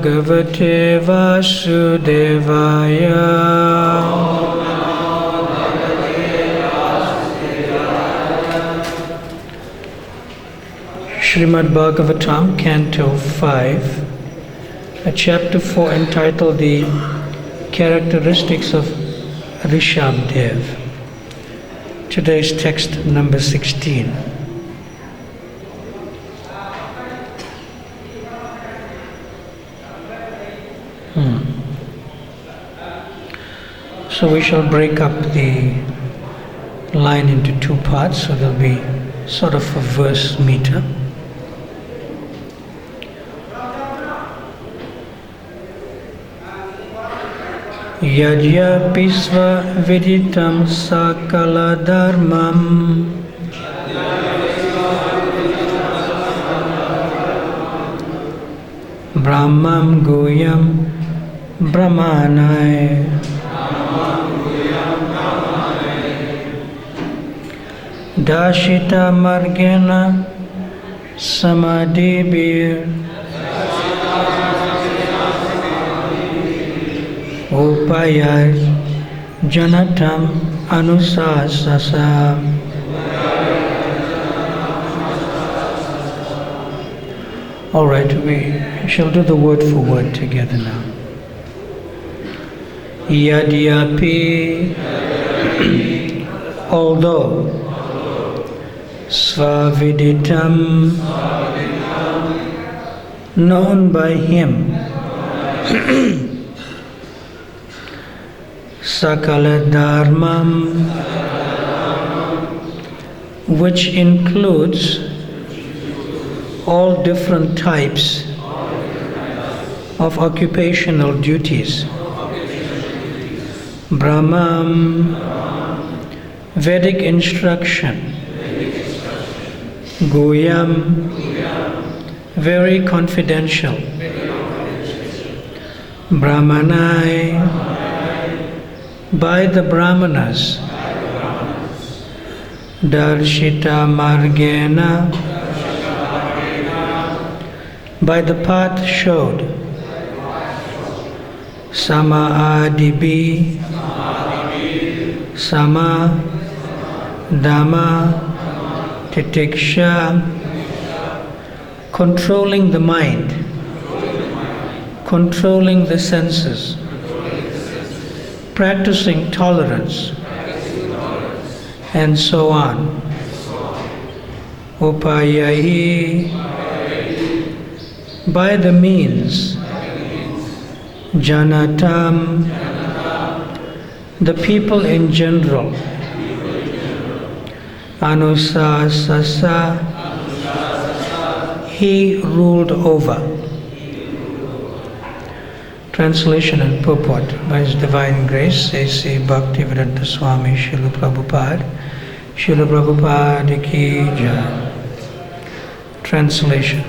Bhagavate Vasudevaya. Srimad Bhagavatam, Canto 5, Chapter 4, entitled The Characteristics of Rishabdev. Today's text, number 16. So we shall break up the line into two parts, so there'll be sort of a verse meter. Yadyapi svaviditam sakala dharmam brahmam guyam brahmanai dashita margena samadhibir upaya janatam anusasasa. All right, we shall do the word for word together now. Yadyapi, although, svaviditam, known by him, sakala dharmam, which includes all different types of occupational duties. Brahmam, Vedic instruction. Guyam, very confidential. Brahmanai, by the Brahmanas. Darshita margena, by the path showed. Sama adibi, sama, dhamma, titiksha, controlling the mind, controlling the senses, practicing tolerance, and so on. Upayahi, by the means. Janatam, the people in general. Anusasasa, he ruled over. Translation and purport by His Divine Grace, H.H.Bhakti Swami, Srila Prabhupada ki jai. Translation.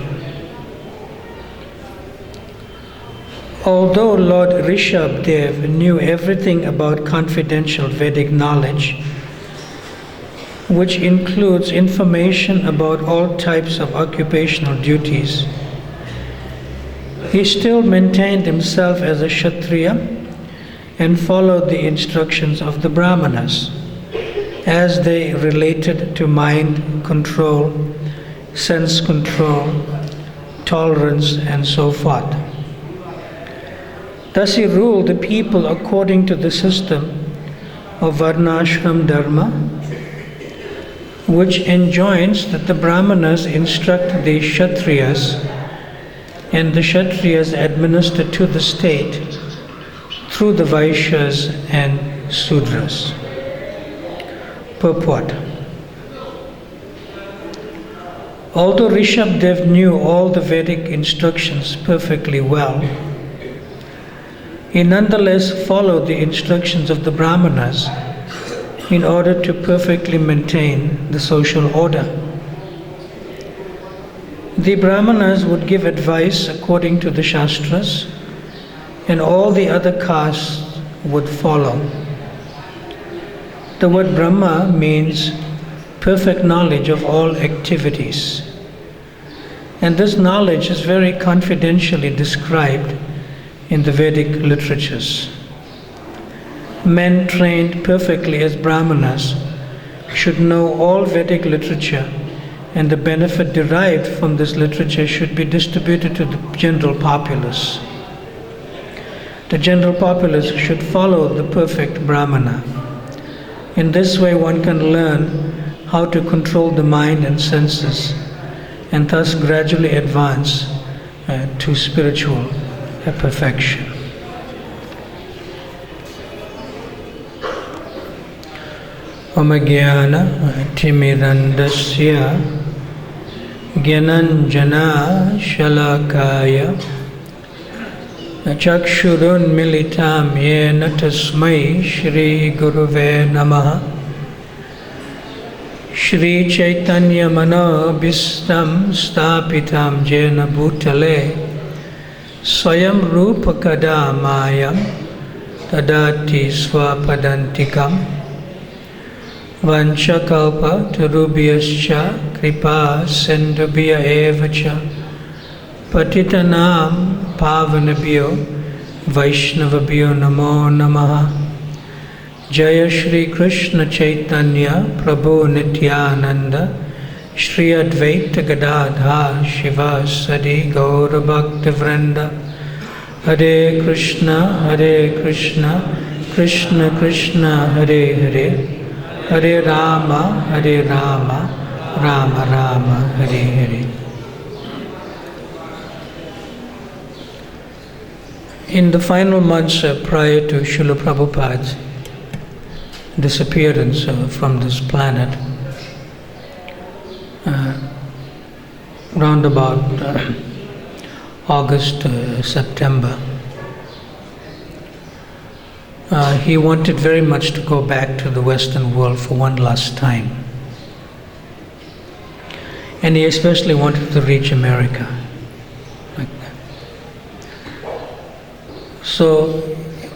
Although Lord Rishabdev knew everything about confidential Vedic knowledge, which includes information about all types of occupational duties, he still maintained himself as a Kshatriya and followed the instructions of the Brahmanas as they related to mind control, sense control, tolerance, and so forth. Thus he ruled the people according to the system of Varnashram Dharma, which enjoins that the Brahmanas instruct the Kshatriyas and the Kshatriyas administer to the state through the Vaishyas and Sudras. Purport. Although Rishabdev knew all the Vedic instructions perfectly well, he nonetheless followed the instructions of the Brahmanas in order to perfectly maintain the social order. The Brahmanas would give advice according to the Shastras, and all the other castes would follow. The word Brahma means perfect knowledge of all activities. And this knowledge is very confidentially described in the Vedic literatures. Men trained perfectly as Brahmanas should know all Vedic literature, and the benefit derived from this literature should be distributed to the general populace. The general populace should follow the perfect Brahmana. In this way one can learn how to control the mind and senses, and thus gradually advance to spiritual perfection. Omajnana timirandasya gyananjana shalakaya chakshurun militam yena tasmai Shri Guruve Namaha. Shri Chaitanya Manobhistam Stapitam Jena Bhutale Swayam Rupa Kadamayam Tadati Swapadantikam Vanchakalpa Tarubhyascha Kripa Sindhubhya Evacha Patitanam Pavanabhyo Vaishnavabhyo Namo Namaha. Jaya Shri Krishna Chaitanya Prabhu Nityananda Shri Advaita Gadadha Shiva Sadi Gaura Bhakti Vrinda. Hare Krishna Krishna Krishna Hare Hare, Hare Rama Rama Rama Hare Hare. In the final months prior to Srila Prabhupada's disappearance from this planet, round about August, September, he wanted very much to go back to the Western world for one last time. And he especially wanted to reach America. Like that. So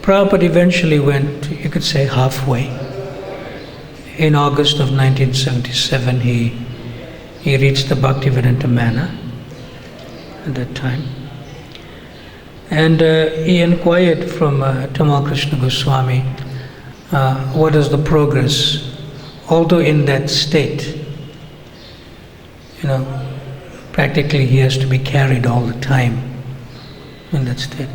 Prabhupada eventually went, you could say, halfway. In August of 1977, he reached the Bhaktivedanta Manor at that time. And he inquired from Tamal Krishna Goswami, what is the progress? Although in that state, practically he has to be carried all the time in that state.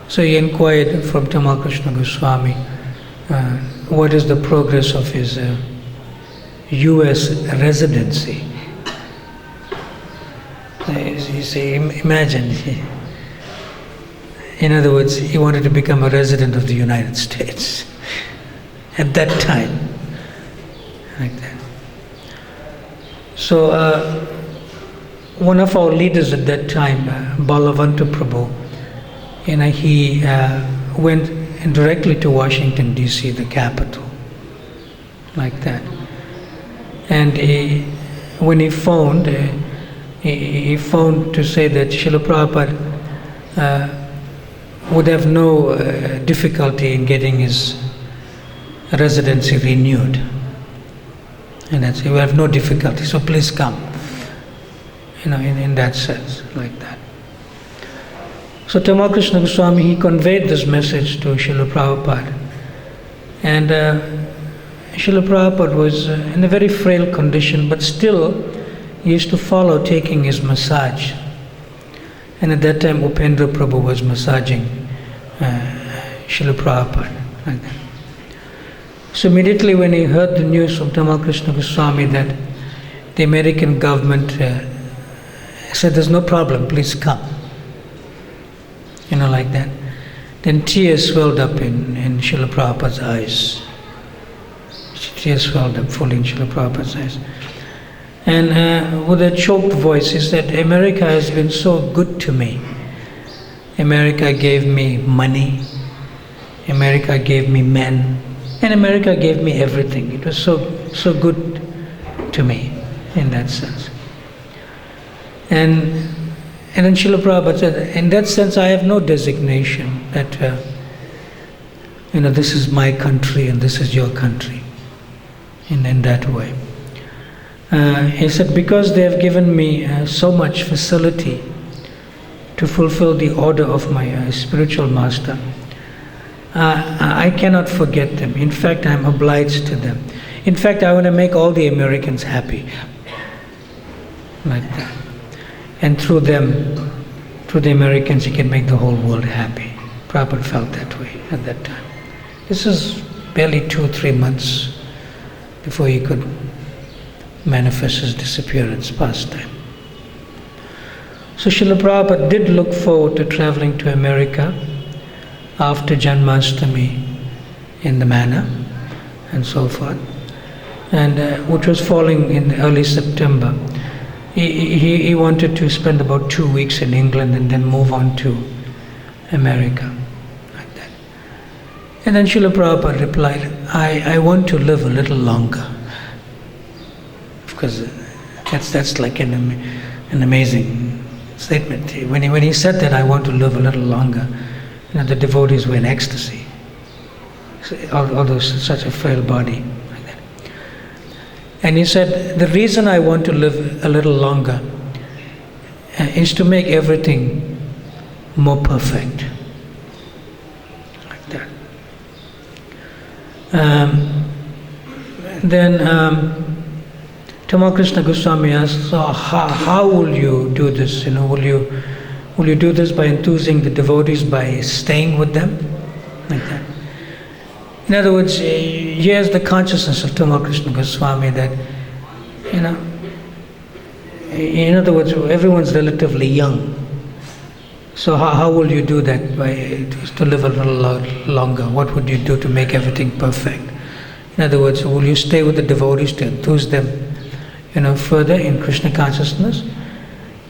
So he inquired from Tamal Krishna Goswami, what is the progress of his US residency? You see, imagine. In other words, he wanted to become a resident of the United States at that time, like that. So one of our leaders at that time, Balavanta Prabhu, he went directly to Washington, D.C., the capital, like that. And when he phoned, he phoned to say that Srila Prabhupada would have no difficulty in getting his residency renewed. And that's, he will have no difficulty, so please come. In that sense, like that. So Tamal Krishna Goswami, he conveyed this message to Srila Prabhupada. And Srila Prabhupada was in a very frail condition, but still he used to follow taking his massage. And at that time Upendra Prabhu was massaging Srila Prabhupada, like that. So immediately when he heard the news from Tamal Krishna Goswami that the American government said, there's no problem, please come. Like that. Then tears swelled up in Srila Prabhupada's eyes. Tears swelled up fully in Srila Prabhupada's eyes. And with a choked voice, he said, America has been so good to me. America gave me money. America gave me men. And America gave me everything. It was so good to me in that sense. And then Srila Prabhupada said, in that sense I have no designation that, this is my country and this is your country, in that way. He said, because they have given me so much facility to fulfill the order of my spiritual master, I cannot forget them. In fact, I'm obliged to them. In fact, I want to make all the Americans happy. Like that. And through them, through the Americans, he can make the whole world happy. Prabhupada felt that way at that time. This is barely 2-3 months before he could manifest his disappearance pastime. So Srila Prabhupada did look forward to traveling to America after Janmashtami in the manor and so forth, and which was falling in early September. He wanted to spend about 2 weeks in England and then move on to America, like that. And then Srila Prabhupada replied, I want to live a little longer. Because that's like an amazing statement. When he said that, I want to live a little longer, the devotees were in ecstasy. Although such a frail body. And he said, the reason I want to live a little longer is to make everything more perfect. Like that. Then Tamal Goswami asked, so how will you do this? Will you do this by enthusing the devotees by staying with them? Like that. In other words, here's the consciousness of Tamal Goswami that, in other words, everyone's relatively young. So how will you do that? To live a little longer? What would you do to make everything perfect? In other words, will you stay with the devotees to enthuse them, further in Krishna consciousness?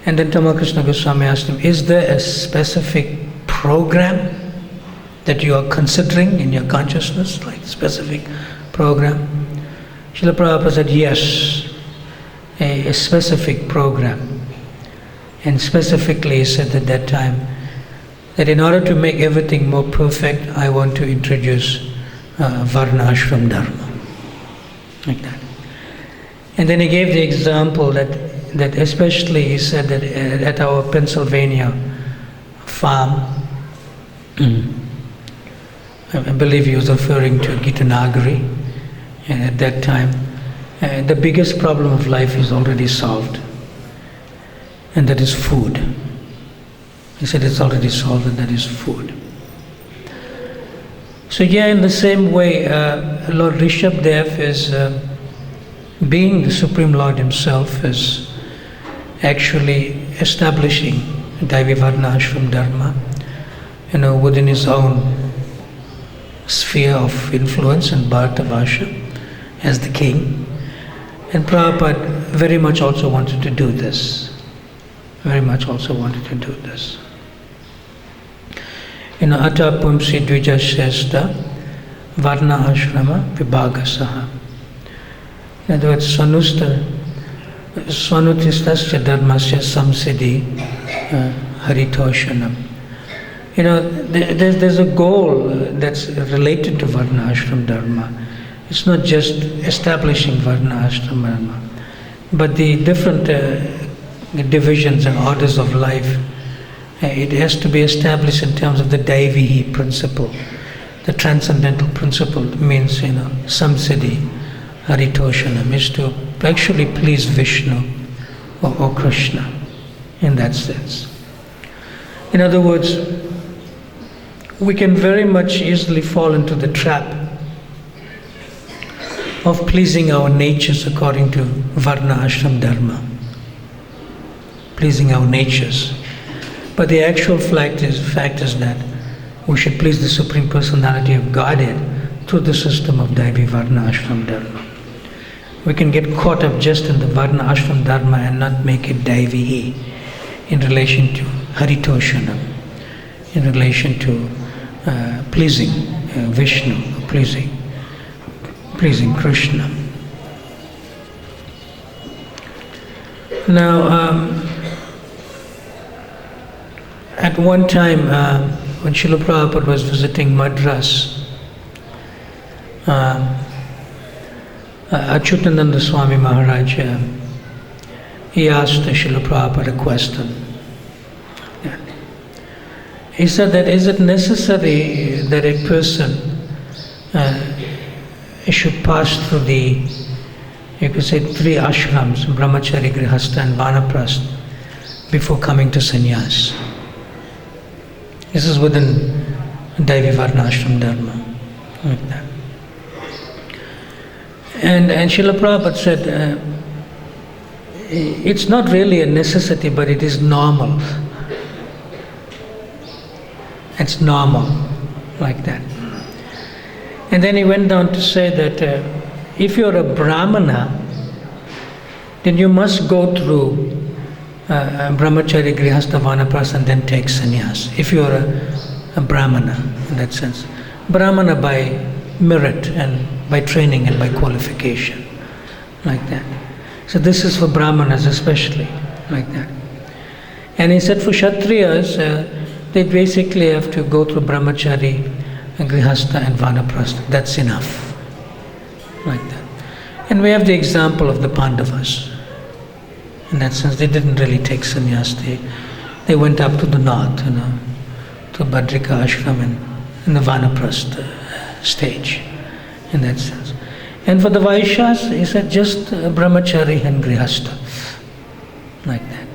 And then Tamal Goswami asked him, is there a specific program that you are considering in your consciousness, like specific program? Srila Prabhupada said, yes, a specific program. And specifically he said at that time that in order to make everything more perfect, I want to introduce Varna Ashram Dharma. Like that. And then he gave the example that especially he said that at our Pennsylvania farm, I believe he was referring to Gitanagari, and at that time, the biggest problem of life is already solved, and that is food. He said it's already solved, and that is food. So yeah, in the same way, Lord Rishabdev is, being the Supreme Lord himself, is actually establishing Daivi Varna Ashram Dharma, within his own sphere of influence in Bharatavasha as the king. And Prabhupada very much also wanted to do this. Ata Pumsi Dvija Shesta Varna Ashrama Vibhagasaha. In other words, Swanutistasya Dharmasya Samsiddhi Haritoshanam. There's a goal that's related to Varna Ashram Dharma. It's not just establishing Varna Ashram Dharma, but the different divisions and orders of life. It has to be established in terms of the Daivihi principle, the transcendental principle. Means, Samsiddhi, Haritoshanam, is to actually please Vishnu or Krishna in that sense. In other words, we can very much easily fall into the trap of pleasing our natures according to Varna Ashram Dharma. Pleasing our natures. But the actual fact is that we should please the Supreme Personality of Godhead through the system of Daivi Varna Ashram Dharma. We can get caught up just in the Varna Ashram Dharma and not make it Daivihi in relation to Haritoshanam, in relation to pleasing Vishnu, pleasing Krishna. Now, at one time, when Srila Prabhupada was visiting Madras, Achyutananda Swami Maharaj, he asked Srila Prabhupada a question. he said that is it necessary that a person should pass through the, you could say, 3 ashrams, brahmachari, grihastha and vanaprastha, before coming to sannyas? This is within Daivi Varna Ashram Dharma, like that. And Srila Prabhupada said, it's not really a necessity, but it is normal. It's normal, like that. And then he went on to say that if you're a Brahmana, then you must go through brahmachari, grihastha, vanaprastha and then take sannyas. If you're a Brahmana, in that sense. Brahmana by merit and by training and by qualification, like that. So this is for Brahmanas especially, like that. And he said for Kshatriyas, they basically have to go through brahmachari, grihastha and vanaprastha. That's enough, like that. And we have the example of the Pandavas. In that sense, they didn't really take sannyas. They went up to the north, to Badrika Ashram and in the vanaprastha stage, in that sense. And for the Vaishyas, he said just brahmachari and grihastha, like that.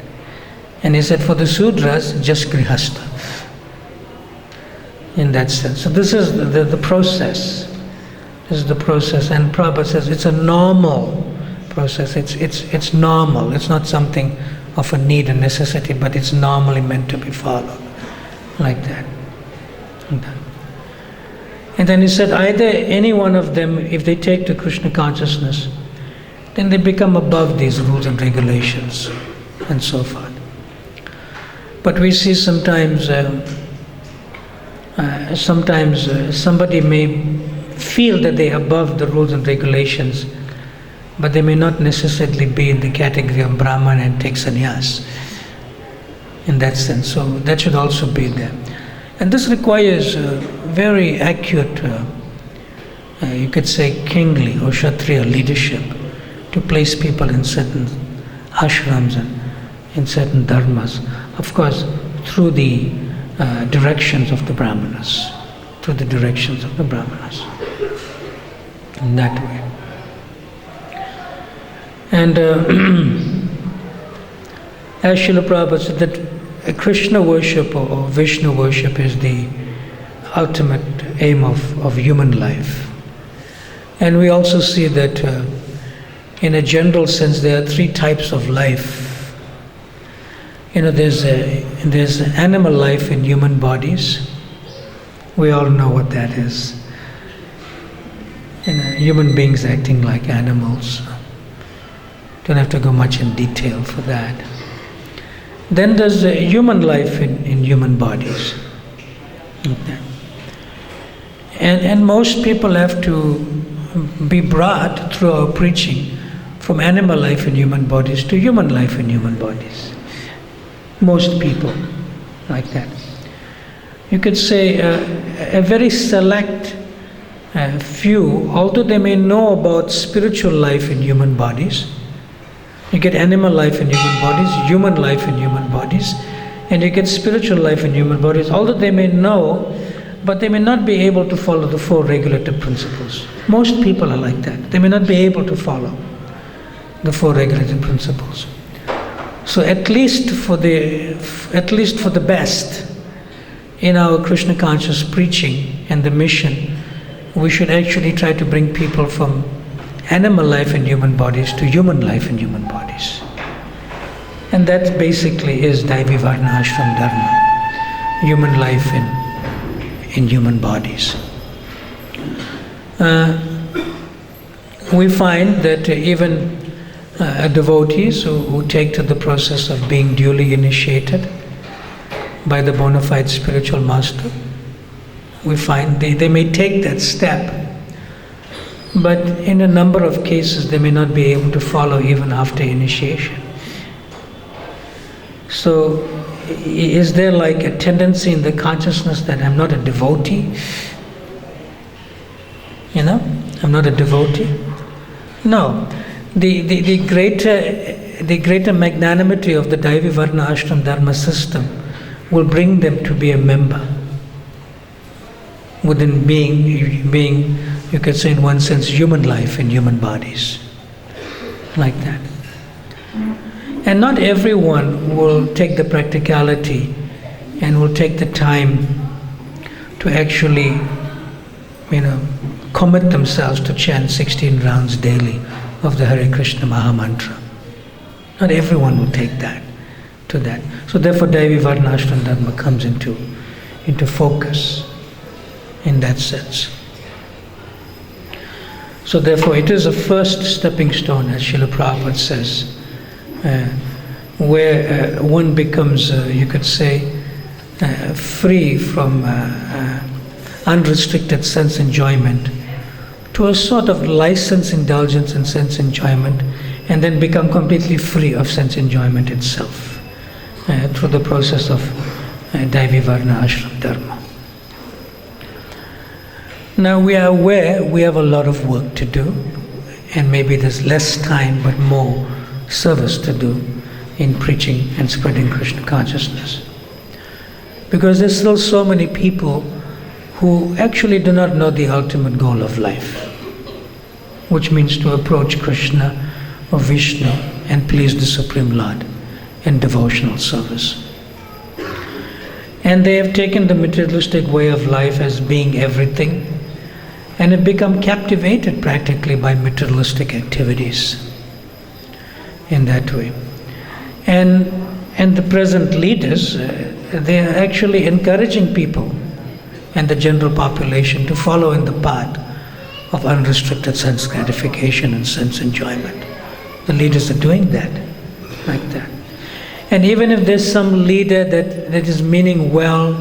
And he said for the Sudras, just grihastha, in that sense. So this is the process. This is the process. And Prabhupada says it's a normal process. It's normal. It's not something of a need and necessity, but it's normally meant to be followed, like that. And then he said either any one of them, if they take to Krishna consciousness, then they become above these rules and regulations and so forth. But we see sometimes somebody may feel that they are above the rules and regulations, but they may not necessarily be in the category of Brahman and take sannyas, in that sense. So that should also be there. And this requires very accurate, you could say kingly or Kshatriya leadership to place people in certain ashrams and in certain dharmas. Of course, through the directions of the Brahmanas, in that way. And as Srila Prabhupada said that Krishna worship or Vishnu worship is the ultimate aim of human life. And we also see that in a general sense there are 3 types of life. There's animal life in human bodies. We all know what that is. Human beings acting like animals. Don't have to go much in detail for that. Then there's human life in human bodies. Okay. And most people have to be brought through our preaching from animal life in human bodies to human life in human bodies. Most people, like that. You could say a very select few, although they may know about spiritual life in human bodies. You get animal life in human bodies, human life in human bodies, and you get spiritual life in human bodies, although they may know, but they may not be able to follow the 4 regulative principles. Most people are like that. They may not be able to follow the 4 regulative principles. So at least for the best in our Krishna conscious preaching and the mission, we should actually try to bring people from animal life in human bodies to human life in human bodies. And that basically is Daivi Varna Ashram Dharma, human life in human bodies. We find that even devotees who take to the process of being duly initiated by the bona fide spiritual master, we find they may take that step, but in a number of cases they may not be able to follow even after initiation. So is there like a tendency in the consciousness that I'm not a devotee? I'm not a devotee? No. The greater magnanimity of the Daivi Varna Ashram Dharma system will bring them to be a member within being, you could say in one sense, human life in human bodies, like that. And not everyone will take the practicality and will take the time to actually, commit themselves to chant 16 rounds daily of the Hare Krishna Maha Mantra. Not everyone will take that to that. So therefore Daivi Varnashram Dharma comes into focus in that sense. So therefore it is a first stepping stone, as Srila Prabhupada says, where one becomes, you could say, free from unrestricted sense enjoyment to a sort of license indulgence in sense enjoyment, and then become completely free of sense enjoyment itself through the process of Daivi Varna Ashram Dharma. Now we are aware we have a lot of work to do, and maybe there's less time but more service to do in preaching and spreading Krishna consciousness. Because there's still so many people who actually do not know the ultimate goal of life, which means to approach Krishna or Vishnu and please the Supreme Lord in devotional service. And they have taken the materialistic way of life as being everything, and have become captivated practically by materialistic activities in that way. And the present leaders, they are actually encouraging people and the general population to follow in the path of unrestricted sense gratification and sense enjoyment. The leaders are doing that, like that. And even if there's some leader that is meaning well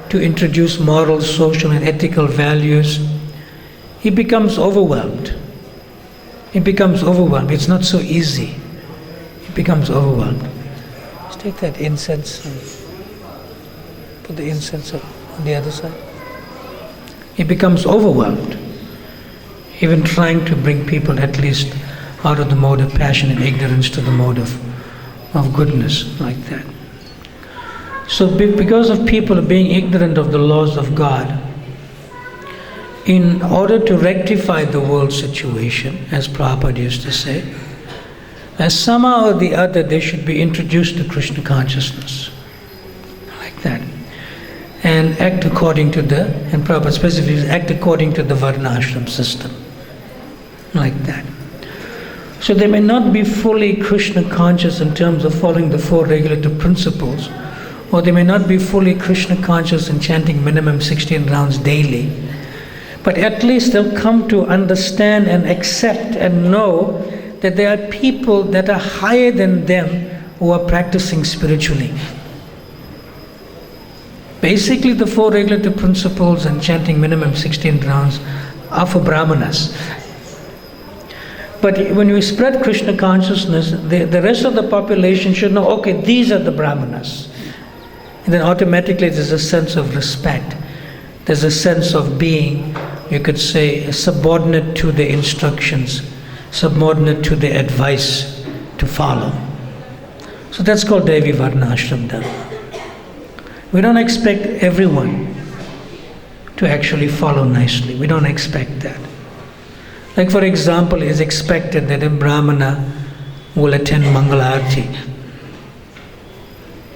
to introduce moral, social and ethical values, he becomes overwhelmed. He becomes overwhelmed. It's not so easy. He becomes overwhelmed. Let's take that incense and put the incense on the other side. He becomes overwhelmed, even trying to bring people at least out of the mode of passion and ignorance to the mode of goodness, like that. So because of people being ignorant of the laws of God, in order to rectify the world situation, as Prabhupada used to say, as somehow or the other they should be introduced to Krishna consciousness, like that, and act according to and Prabhupada specifically act according to the Varnashram system, like that. So they may not be fully Krishna conscious in terms of following the 4 regulative principles, or they may not be fully Krishna conscious in chanting minimum 16 rounds daily, but at least they'll come to understand and accept and know that there are people that are higher than them who are practicing spiritually. Basically the 4 regulative principles and chanting minimum 16 rounds are for Brahmanas. But when we spread Krishna consciousness, the rest of the population should know, okay, these are the Brahmanas. And then automatically there's a sense of respect. There's a sense of being, you could say, subordinate to the instructions, subordinate to the advice to follow. So that's called Daivi Varnashram Dharma. We don't expect everyone to actually follow nicely. We don't expect that. Like for example, it is expected that a Brahmana will attend Mangala Arati,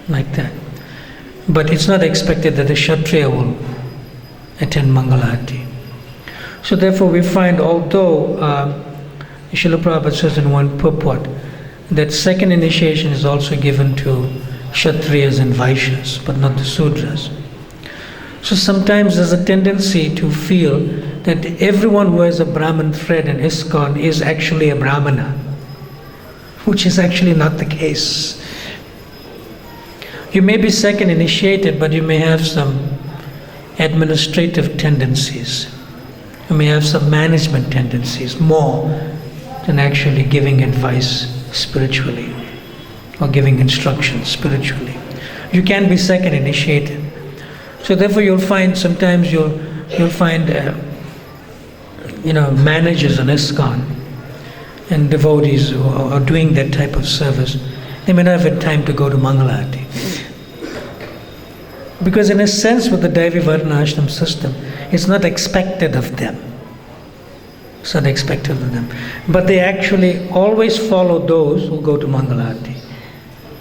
like that. But it's not expected that a Kshatriya will attend Mangala Arati. So therefore we find, although Srila Prabhupada says in one purport that second initiation is also given to Kshatriyas and Vaishyas, but not the Sudras. So sometimes there's a tendency to feel that everyone who has a Brahman thread in ISKCON is actually a Brahmana, which is actually not the case. You may be second initiated, but you may have some administrative tendencies. You may have some management tendencies more than actually giving advice spiritually or giving instructions spiritually. You can be second initiated. So therefore you'll find sometimes you'll find managers in ISKCON and devotees who are doing that type of service. They may not have had time to go to Mangala Arati. Because in a sense, with the Daivi Varna Ashram system, it's not expected of them. It's not expected of them. But they actually always follow those who go to Mangalarti.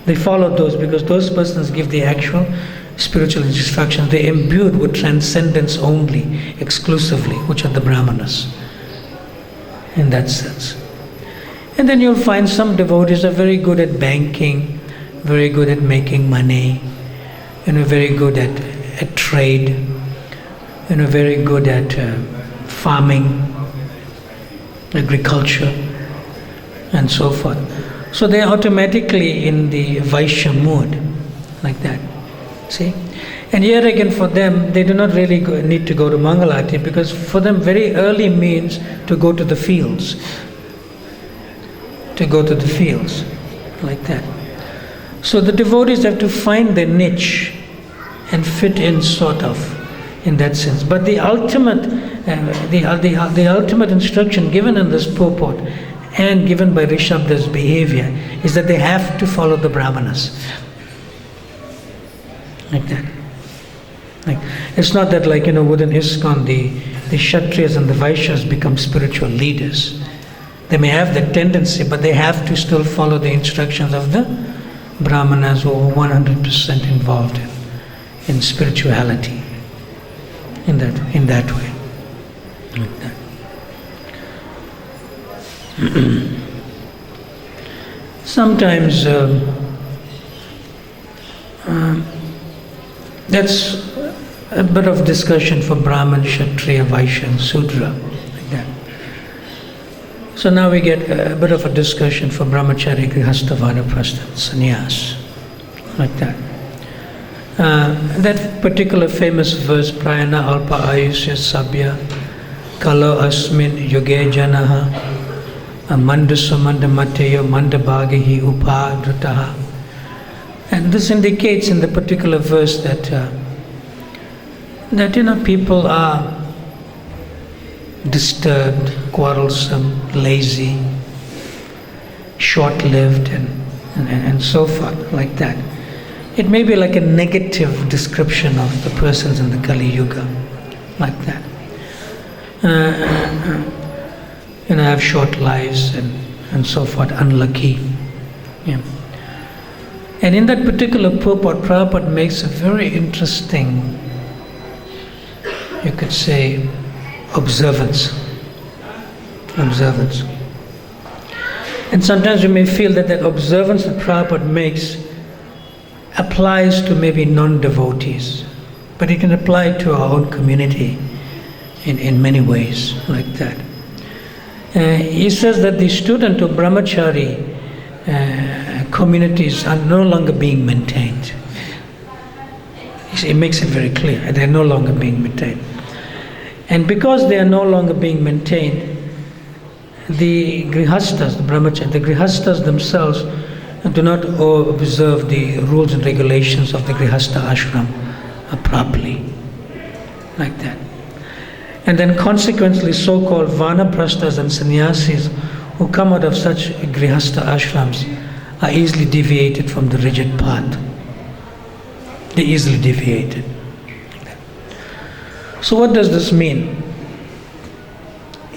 They follow those because those persons give the actual spiritual instructions. They're imbued with transcendence only, exclusively, which are the Brahmanas, in that sense. And then you'll find some devotees are very good at banking, very good at making money, very good at trade, very good at farming, agriculture, and so forth. So they're automatically in the Vaishya mood, like that. See? And here again for them, they do not really need to go to Mangalarti, because for them very early means to go to the fields. To go to the fields, like that. So the devotees have to find their niche and fit in sort of, in that sense. But the ultimate, the ultimate instruction given in this purport and given by Rishabda's behavior is that they have to follow the Brahmanas. Like that. Like, it's not that within ISKCON the Kshatriyas and the Vaishyas become spiritual leaders. They may have that tendency, but they have to still follow the instructions of the Brahmanas who are 100% involved in spirituality. In that way. Like that. Sometimes that's a bit of discussion for Brahman, Kshatriya, Vaishya and Sudra, like that. So now we get a bit of a discussion for Brahmachari, Grihastha, Vanaprastha, Sannyas, like that. That particular famous verse, Prayana Alpa Ayusya Sabya Kalo Asmin Yuge Janaha Mandasa Mandamateyo Mandabhagihi Upadrutaha. And this indicates in the particular verse that people are disturbed, quarrelsome, lazy, short-lived, and so forth, like that. It may be like a negative description of the persons in the Kali Yuga, like that. Have short lives and so forth, unlucky. Yeah. And in that particular purport, Prabhupada makes a very interesting, you could say, observance. And sometimes you may feel that observance that Prabhupada makes applies to maybe non-devotees, but it can apply to our own community in many ways, like that. He says that the student of Brahmachari communities are no longer being maintained. He makes it very clear, they're no longer being maintained. And because they are no longer being maintained, the Grihasthas, the Brahmachari, the Grihasthas themselves do not observe the rules and regulations of the Grihastha ashram properly, like that. And then consequently, so-called Vanaprasthas and Sannyasis who come out of such Grihastha ashrams are easily deviated from the rigid path. They're easily deviated. So what does this mean?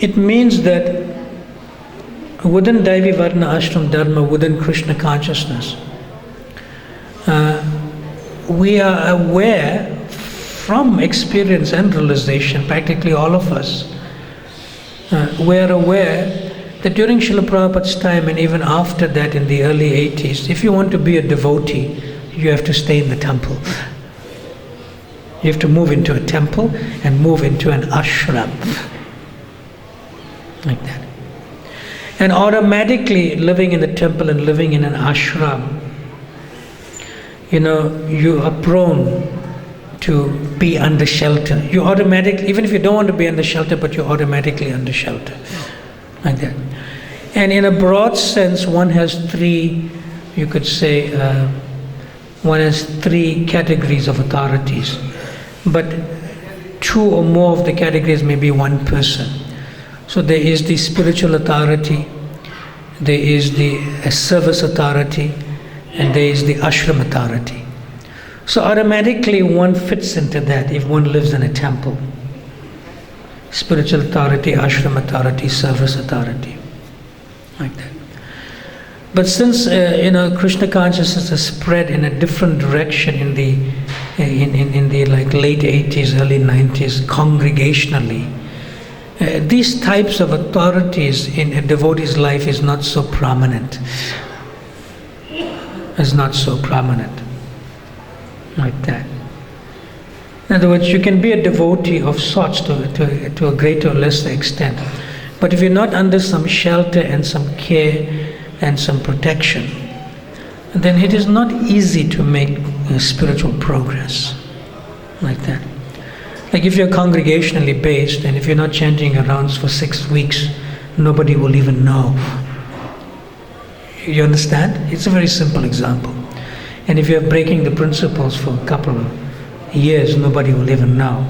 It means that within Daivi Varna Ashram Dharma, within Krishna consciousness, we are aware from experience and realization, practically all of us, we are aware that during Srila Prabhupada's time and even after that in the early 80s, if you want to be a devotee, you have to stay in the temple. You have to move into a temple and move into an ashram. Like that. And automatically living in the temple and living in an ashram, you are prone to be under shelter. You automatically, even if you don't want to be under shelter, but you're automatically under shelter. Like that. And in a broad sense, one has three, you could say, one has three categories of authorities. But two or more of the categories may be one person. So there is the spiritual authority, there is the service authority, and there is the ashram authority. So automatically one fits into that if one lives in a temple. Spiritual authority, ashram authority, service authority, like that. But since Krishna consciousness has spread in a different direction in the like late 80s, early 90s, congregationally, these types of authorities in a devotee's life is not so prominent. Is not so prominent, like that. In other words, you can be a devotee of sorts to a greater or lesser extent, but if you're not under some shelter and some care and some protection, then it is not easy to make spiritual progress, like that. Like if you're congregationally based and if you're not chanting your rounds for 6 weeks, nobody will even know. You understand? It's a very simple example. And if you're breaking the principles for a couple of years, nobody will even know.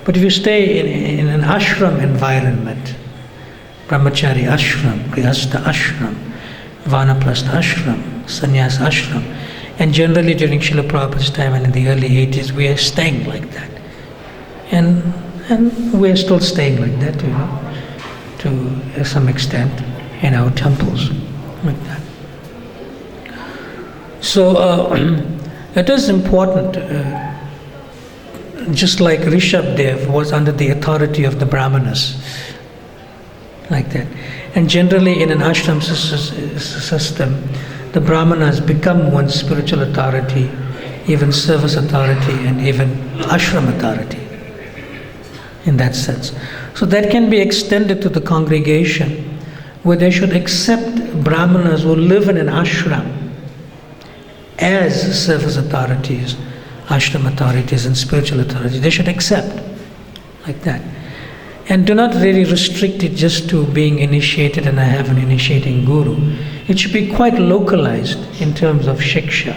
But if you stay in an ashram environment, brahmachari ashram, grihastha ashram, vanaprastha ashram, sannyas ashram, and generally during Srila Prabhupada's time and in the early 80s, we are staying like that. And we are still staying like that, to some extent in our temples, like that. So it is important, just like Rishabdev was under the authority of the Brahmanas, like that. And generally in an ashram system, the Brahmanas become one's spiritual authority, even service authority, and even ashram authority, in that sense. So that can be extended to the congregation, where they should accept Brahmanas who live in an ashram as service authorities, ashram authorities and spiritual authorities. They should accept, like that. And do not really restrict it just to being initiated and I have an initiating guru. It should be quite localized in terms of shiksha.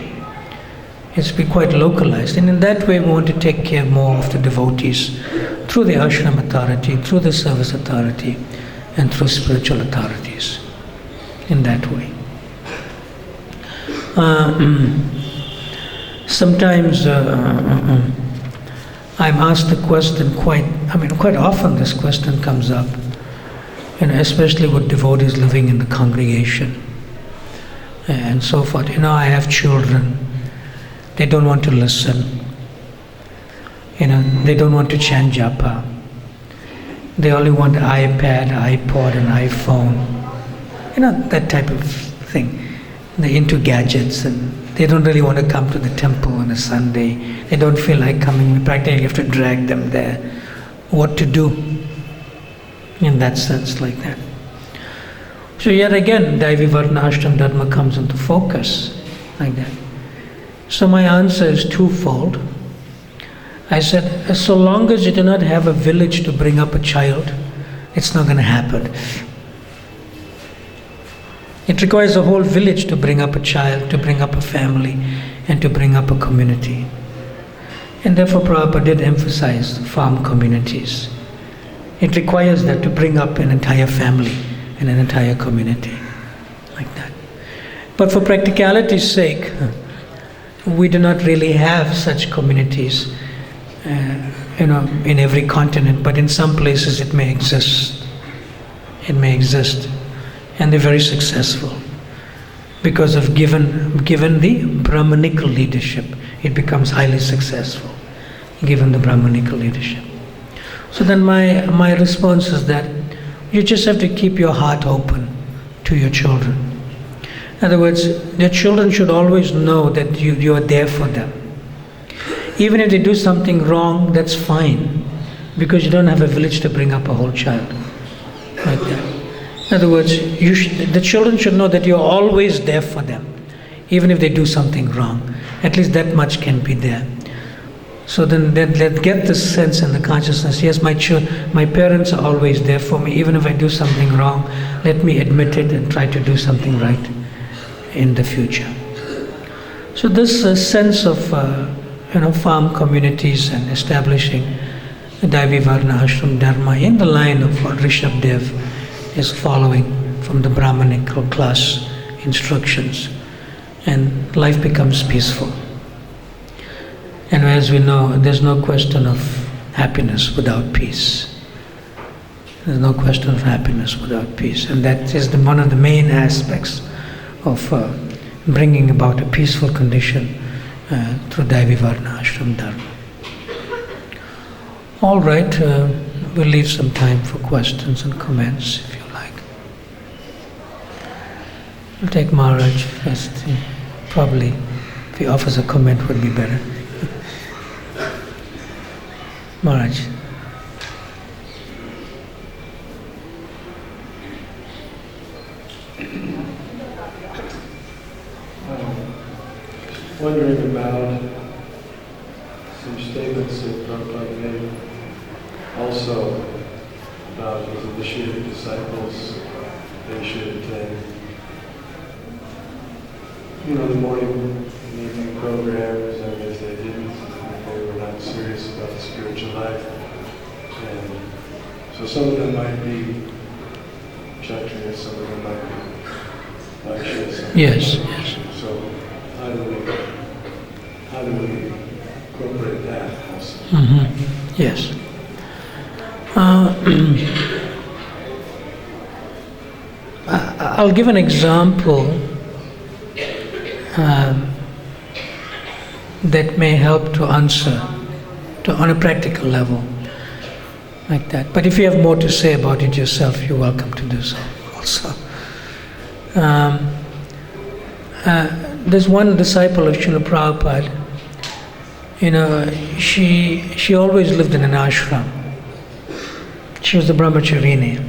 It should be quite localized. And in that way we want to take care more of the devotees through the ashram authority, through the service authority, and through spiritual authorities, in that way. Sometimes I'm asked the question quite often this question comes up, especially with devotees living in the congregation and so forth. I have children, they don't want to listen, they don't want to chant japa. They only want iPad, iPod, and iPhone. That type of thing. They're into gadgets and they don't really want to come to the temple on a Sunday. They don't feel like coming. We practically have to drag them there. What to do? In that sense, like that. So yet again, Daivi Varna Ashram Dharma comes into focus, like that. So my answer is twofold. I said, so long as you do not have a village to bring up a child, it's not going to happen. It requires a whole village to bring up a child, to bring up a family, and to bring up a community. And therefore Prabhupada did emphasize farm communities. It requires that to bring up an entire family and an entire community, like that. But for practicality's sake, we do not really have such communities in every continent, but in some places it may exist. It may exist. And they're very successful. Because of given the Brahmanical leadership, it becomes highly successful, given the Brahmanical leadership. So then my response is that you just have to keep your heart open to your children. In other words, your children should always know that you are there for them. Even if they do something wrong, that's fine, because you don't have a village to bring up a whole child, like that. In other words, the children should know that you're always there for them, even if they do something wrong. At least that much can be there. So then let's get this sense in the consciousness, yes, my parents are always there for me, even if I do something wrong, let me admit it and try to do something right in the future. So this sense of farm communities and establishing the Daivi Varna Ashram Dharma in the line of what Rishabdev is following from the Brahmanical class instructions, and life becomes peaceful. And as we know, there's no question of happiness without peace. There's no question of happiness without peace. And that is one of the main aspects of bringing about a peaceful condition through Daivi Varna Ashram Dharma. All right, we'll leave some time for questions and comments if you like. We'll take Maharaj first. Probably if he offers a comment would be better. Maharaj. Wondering about some statements that Prabhupada made also about his initiated disciples. They should attend, the morning and evening programs, and if they didn't, they were not serious about the spiritual life. And so some of them might be Kshatriyas, some of them might be Vaishyas. Yes. So how do we incorporate that also? Mm-hmm. Yes. I'll give an example that may help to answer on a practical level, like that. But if you have more to say about it yourself, you're welcome to do so also. There's one disciple of Srila Prabhupada, she always lived in an ashram. She was a brahmacharini.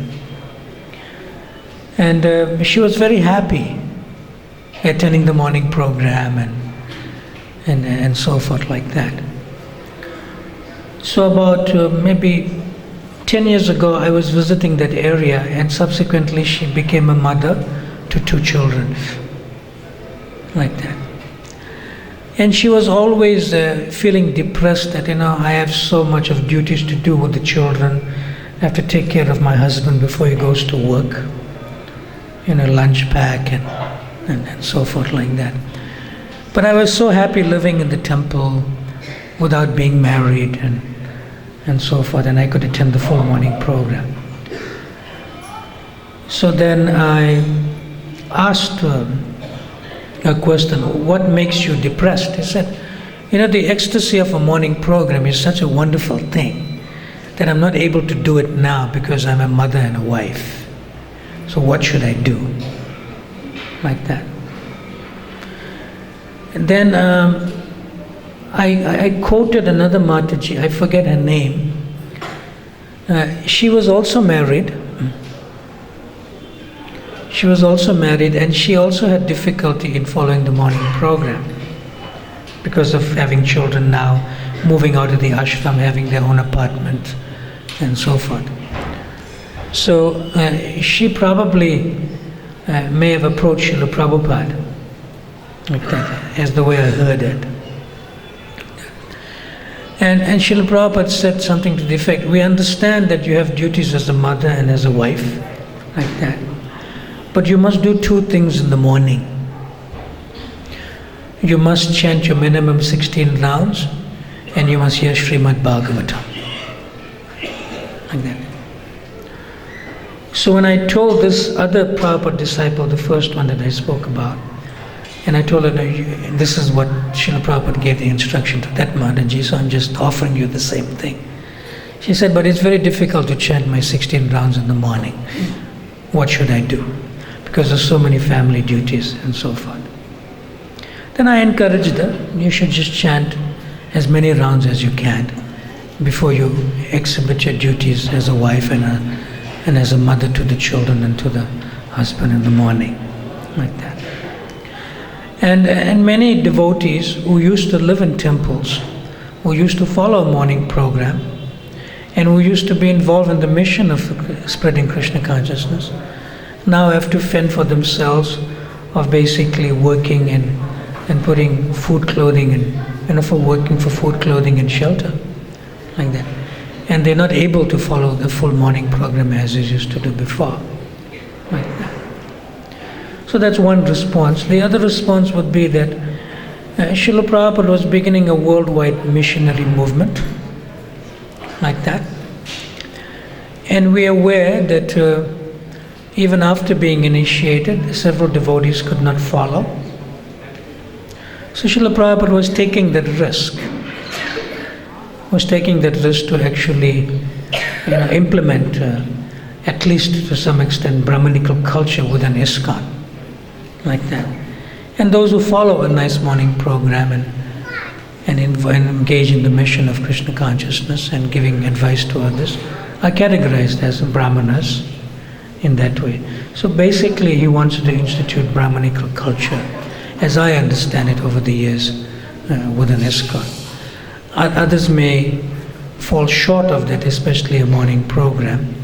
And she was very happy attending the morning program and so forth like that. So about maybe 10 years ago, I was visiting that area, and subsequently she became a mother to 2 children, like that. And she was always feeling depressed that, I have so much of duties to do with the children. I have to take care of my husband before he goes to work, lunch pack and so forth like that. But I was so happy living in the temple without being married and so forth, and I could attend the full morning program. So then I asked a question, what makes you depressed? He said, the ecstasy of a morning program is such a wonderful thing that I'm not able to do it now because I'm a mother and a wife. So what should I do? Like that. And then I quoted another Mataji, I forget her name. She was also married. She was also married, and she also had difficulty in following the morning program because of having children now, moving out of the ashram, having their own apartment, and so forth. So she probably may have approached Srila Prabhupada, like that, as the way I heard it. And Srila Prabhupada said something to the effect, we understand that you have duties as a mother and as a wife, like that. But you must do 2 things in the morning. You must chant your minimum 16 rounds, and you must hear Srimad Bhagavata. Like that. So when I told this other Prabhupada disciple, the first one that I spoke about, and I told her, this is what Srila Prabhupada gave the instruction to that Mataji, so I'm just offering you the same thing. She said, but it's very difficult to chant my 16 rounds in the morning. What should I do? Because there's so many family duties and so forth. Then I encouraged her, you should just chant as many rounds as you can before you exhibit your duties as a wife and as a mother to the children and to the husband in the morning, like that. And many devotees who used to live in temples, who used to follow a morning program, and who used to be involved in the mission of spreading Krishna consciousness, now have to fend for themselves of basically working and putting food, clothing, and for working for food, clothing, and shelter, like that. And they're not able to follow the full morning program as they used to do before, like that. So that's one response. The other response would be that Srila Prabhupada was beginning a worldwide missionary movement like that. And we are aware that even after being initiated, several devotees could not follow. So Srila Prabhupada was taking that risk. To actually implement, at least to some extent, Brahmanical culture within ISKCON, like that. And those who follow a nice morning program and engage in the mission of Krishna consciousness and giving advice to others are categorized as Brahmanas in that way. So basically he wants to institute Brahmanical culture, as I understand it over the years within ISKCON. Others may fall short of that, especially a morning program,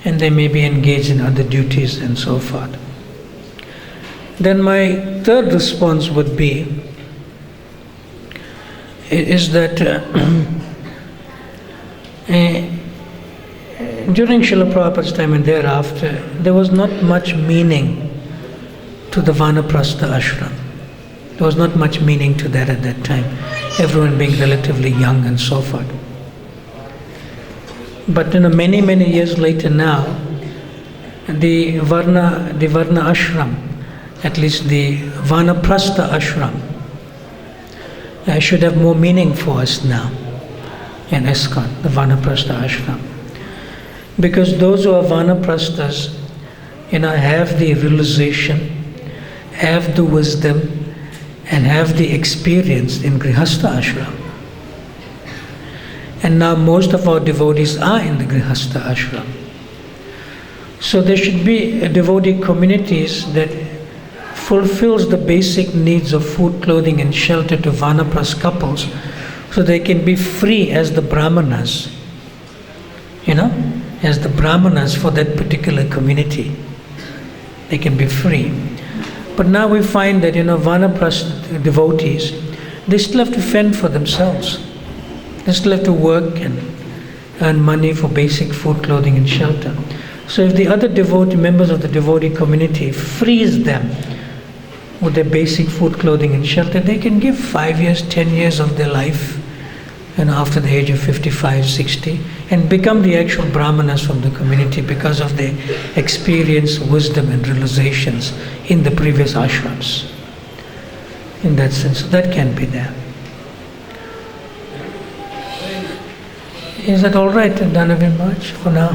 and they may be engaged in other duties and so forth. Then my third response would be, is that during Srila Prabhupada's time and thereafter, there was not much meaning to the Vanaprastha ashram. There was not much meaning to that at that time, everyone being relatively young and so forth. But many, many years later now, the Varna ashram, at least the Vanaprastha ashram, should have more meaning for us now in ISKCON, the Vanaprastha ashram. Because those who are Vanaprasthas, have the realization, have the wisdom, and have the experience in Grihastha ashram. And now most of our devotees are in the Grihastha ashram. So there should be devotee communities that fulfills the basic needs of food, clothing and shelter to Vanapras couples, so they can be free as the Brahmanas, as the Brahmanas for that particular community. They can be free. But now we find that, Vanapras devotees, they still have to fend for themselves. They still have to work and earn money for basic food, clothing and shelter. So if the other members of the devotee community frees them with their basic food, clothing and shelter, they can give 5 years, 10 years of their life, after the age of 55, 60, and become the actual Brahmanas from the community because of their experience, wisdom and realizations in the previous ashrams. In that sense, that can be there. Is that all right, Dhanavin Maharaj, for now?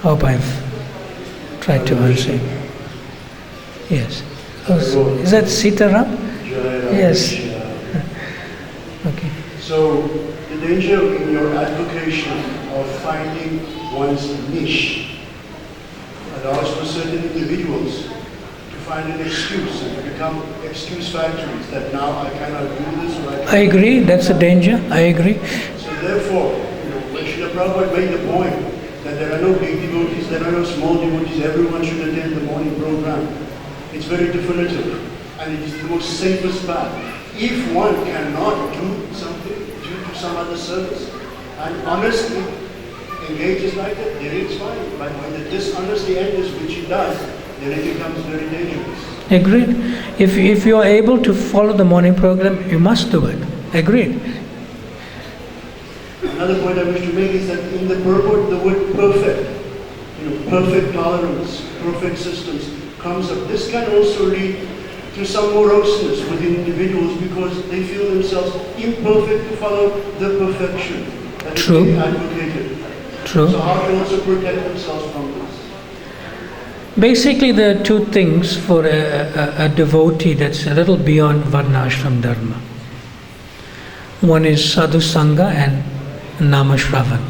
Hope I've tried to answer. Yes. Oh, is that Sitaram? Yes. Okay. So, the danger in your advocation of finding one's niche allows for certain individuals to find an excuse and to become excuse factories that now I cannot do this or I agree, that's a danger, I agree. So therefore, when Srila Prabhupada made the point that there are no big devotees, there are no small devotees, everyone should attend the morning program, it's very definitive and it is the most safest path. If one cannot do something due to some other service and honestly engages like that, then it's fine. But when the dishonesty enters, which it does, then it becomes very dangerous. Agreed. If you are able to follow the morning program, you must do it. Agreed. Another point I wish to make is that in the purport, the word perfect, perfect tolerance, perfect systems comes up. This can also lead to some moroseness within individuals because they feel themselves imperfect to follow the perfection that is being advocated. True. So how to also protect themselves from this? Basically, there are two things for a devotee that's a little beyond Varnashram Dharma. One is Sadhu Sangha and Nama Shravan,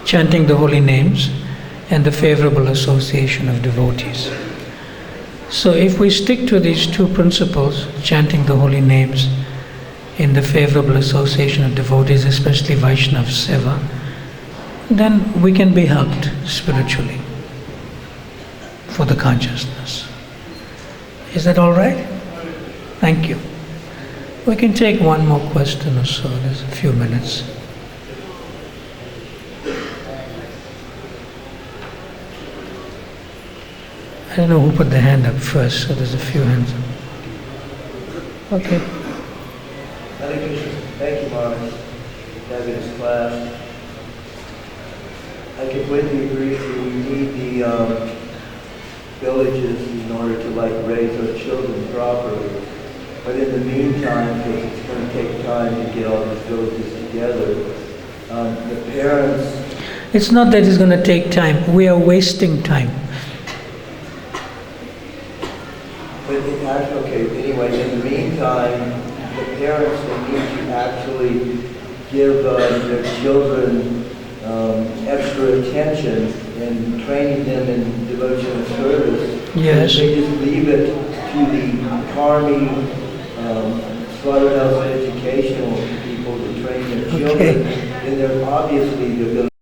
chanting the holy names and the favorable association of devotees. So if we stick to these two principles, chanting the holy names in the favorable association of devotees, especially Vaishnava Seva, then we can be helped spiritually for the consciousness. Is that all right? Thank you. We can take one more question or so. There's a few minutes. I don't know who put the hand up first, so there's a few hands up. Okay. Hare Krishna. Thank you, Maharaj. Fabulous class. I completely agree with you. We need the villages in order to raise our children properly. But in the meantime, because it's going to take time to get all these villages together, the parents. It's not that it's going to take time. We are wasting time. But okay, anyway, in the meantime, the parents, they need to actually give their children extra attention and training them in devotional service. Yes. If they just leave it to the karmi, slaughterhouse educational people to train their children, then they're obviously going to